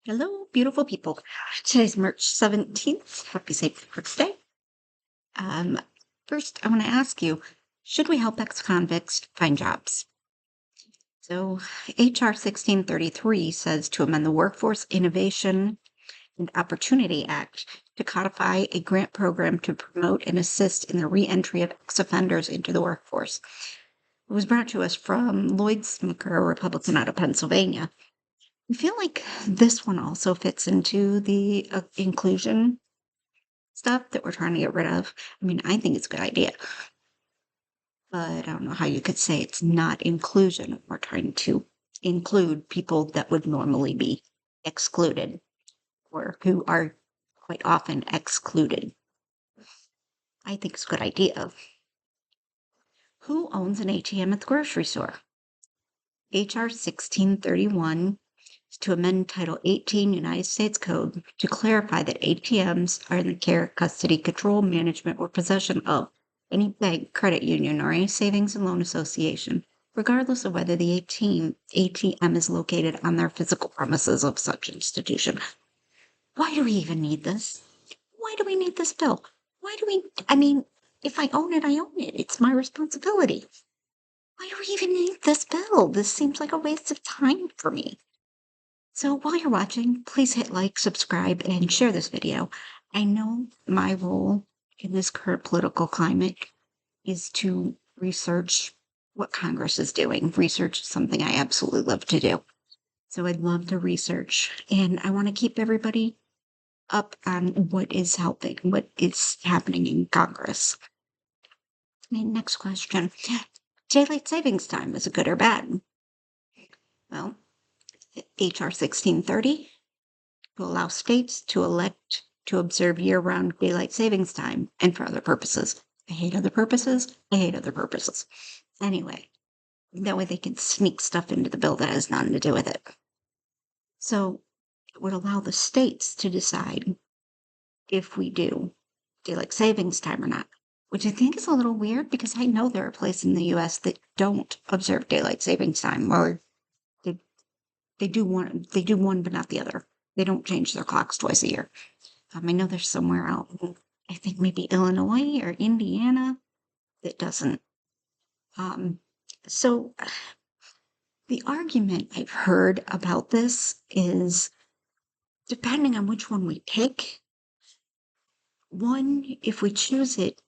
Hello, beautiful people. Today's March 17th. Happy St. Patrick's Day. Um, First, I want to ask you, should we help ex-convicts find jobs? So, HR 1633 says to amend the Workforce Innovation and Opportunity Act to codify a grant program to promote and assist in the reentry of ex-offenders into the workforce. It was brought to us from Lloyd Smucker, a Republican out of Pennsylvania. I feel like this one also fits into the inclusion stuff that we're trying to get rid of. I mean, I think it's a good idea, but I don't know how you could say it's not inclusion. We're trying to include people that would normally be excluded or who are quite often excluded. I think it's a good idea. Who owns an ATM at the grocery store? HR 1631 is to amend Title 18 United States Code to clarify that ATMs are in the care, custody, control, management, or possession of any bank, credit union, or any savings and loan association, regardless of whether the ATM is located on their physical premises of such institution. Why do we even need this? Why do we need this bill? I mean, if I own it, I own it. It's my responsibility. Why do we even need this bill? This seems like a waste of time for me. So while you're watching, please hit like, subscribe, and share this video. I know my role in this current political climate is to research what Congress is doing. Research is something I absolutely love to do. So I'd love to research, and I want to keep everybody up on what is helping, what is happening in Congress. And next question. Daylight savings time, is it good or bad? Well, HR 1630 to allow states to elect to observe year-round daylight savings time and for other purposes. I hate other purposes. I hate other purposes. Anyway, that way they can sneak stuff into the bill that has nothing to do with it. So it would allow the states to decide if we do daylight savings time or not, which I think is a little weird because I know there are places in the US that don't observe daylight savings time, or they, they do one but not the other. They don't change their clocks twice a year. I know there's somewhere out, I think maybe Illinois or Indiana, that doesn't. So the argument I've heard about this is depending on which one we pick, one, if we choose it,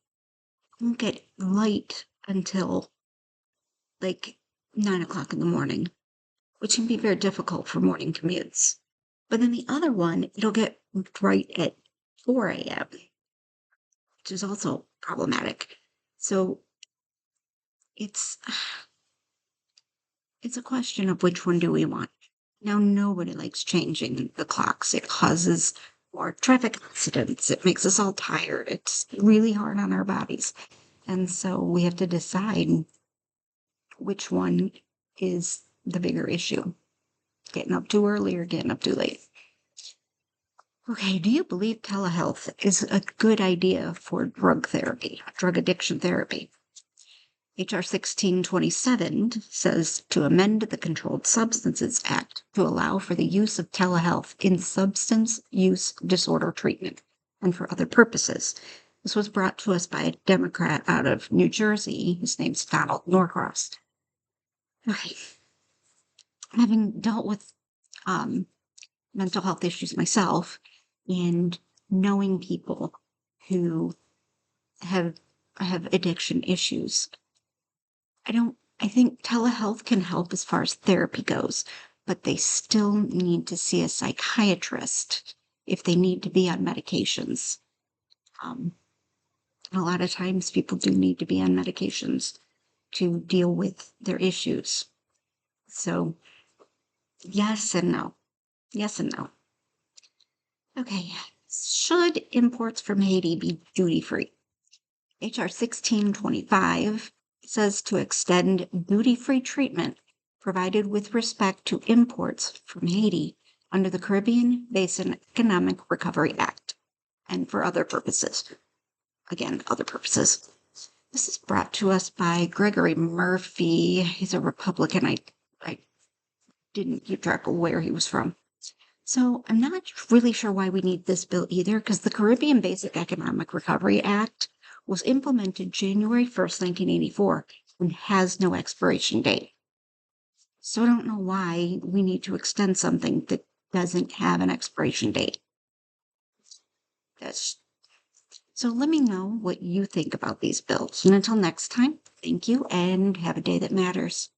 won't get light until like 9 o'clock in the morning, which can be very difficult for morning commutes. But then the other one, it'll get bright at 4 a.m., which is also problematic. So it's it's a question of which one do we want. Now, nobody likes changing the clocks. It causes more traffic accidents. It makes us all tired. It's really hard on our bodies. And so we have to decide which one is the bigger issue, getting up too early or getting up too late. Okay, do you believe telehealth is a good idea for drug therapy, drug addiction therapy? HR 1627 says to amend the Controlled Substances Act to allow for the use of telehealth in substance use disorder treatment and for other purposes. This was brought to us by a Democrat out of New Jersey. His name's Donald Norcross. Okay. Having dealt with mental health issues myself and knowing people who have addiction issues, I think telehealth can help as far as therapy goes, but they still need to see a psychiatrist if they need to be on medications. A lot of times people do need to be on medications to deal with their issues. So yes and no. Yes and no. Okay. Should imports from Haiti be duty-free? HR 1625 says to extend duty-free treatment provided with respect to imports from Haiti under the Caribbean Basin Economic Recovery Act and for other purposes. Again, other purposes. This is brought to us by Gregory Murphy. He's a Republican. I didn't keep track of where he was from. So I'm not really sure why we need this bill either, because the Caribbean Basic Economic Recovery Act was implemented January 1st, 1984, and has no expiration date. So I don't know why we need to extend something that doesn't have an expiration date. That's So let me know what you think about these bills. And until next time, thank you and have a day that matters.